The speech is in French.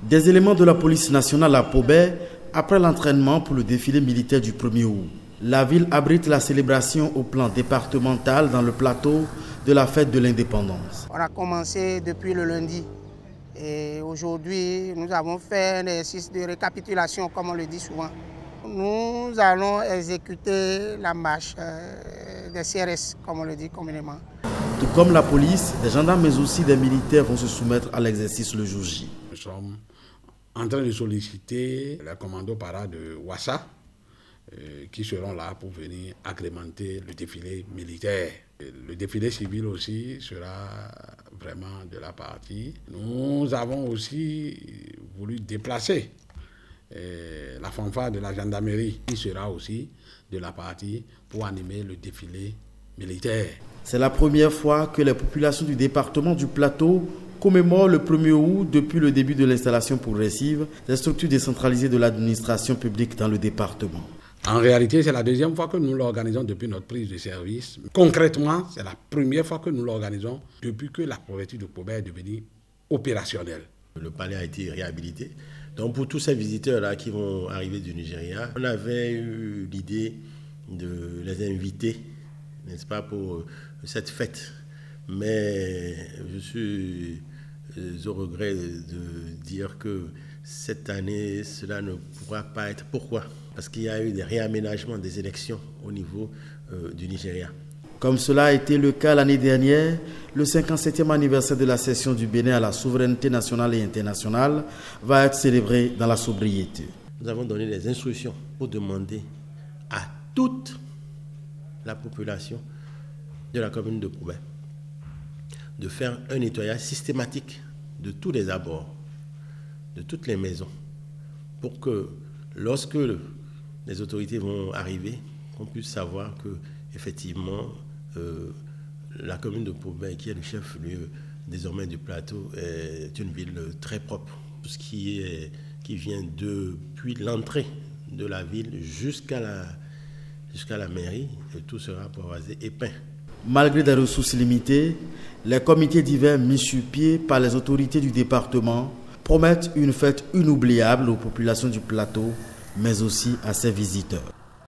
Des éléments de la police nationale à Pobey après l'entraînement pour le défilé militaire du 1er août. La ville abrite la célébration au plan départemental dans le plateau de la fête de l'indépendance. On a commencé depuis le lundi et aujourd'hui nous avons fait un exercice de récapitulation comme on le dit souvent. Nous allons exécuter la marche des CRS comme on le dit communément. Tout comme la police, des gendarmes mais aussi des militaires vont se soumettre à l'exercice le jour J. Nous sommes en train de solliciter les commandos para de Ouassa qui seront là pour venir agrémenter le défilé militaire. Le défilé civil aussi sera vraiment de la partie. Nous avons aussi voulu déplacer la fanfare de la gendarmerie qui sera aussi de la partie pour animer le défilé militaire. C'est la première fois que les populations du département du Plateau commémorent le 1er août depuis le début de l'installation progressive des structures décentralisées de l'administration publique dans le département. En réalité, c'est la deuxième fois que nous l'organisons depuis notre prise de service. Concrètement, c'est la première fois que nous l'organisons depuis que la préfecture de Pobey est devenue opérationnelle. Le palais a été réhabilité. Donc pour tous ces visiteurs-là qui vont arriver du Nigeria, on avait eu l'idée de les inviter, n'est-ce pas, pour cette fête. Mais je suis au regret de dire que cette année, cela ne pourra pas être. Pourquoi ? Parce qu'il y a eu des réaménagements des élections au niveau du Nigeria. Comme cela a été le cas l'année dernière, le 57e anniversaire de la cession du Bénin à la souveraineté nationale et internationale va être célébré dans la sobriété. Nous avons donné des instructions pour demander à toute la population de la commune de Pobey de faire un nettoyage systématique de tous les abords, de toutes les maisons, pour que lorsque les autorités vont arriver, qu'on puisse savoir que effectivement la commune de Pobey, qui est le chef-lieu désormais du plateau, est une ville très propre. Tout ce qui vient depuis l'entrée de la ville jusqu'à la mairie, tout sera poivasé et peint. Malgré des ressources limitées, les comités divers mis sur pied par les autorités du département promettent une fête inoubliable aux populations du plateau, mais aussi à ses visiteurs.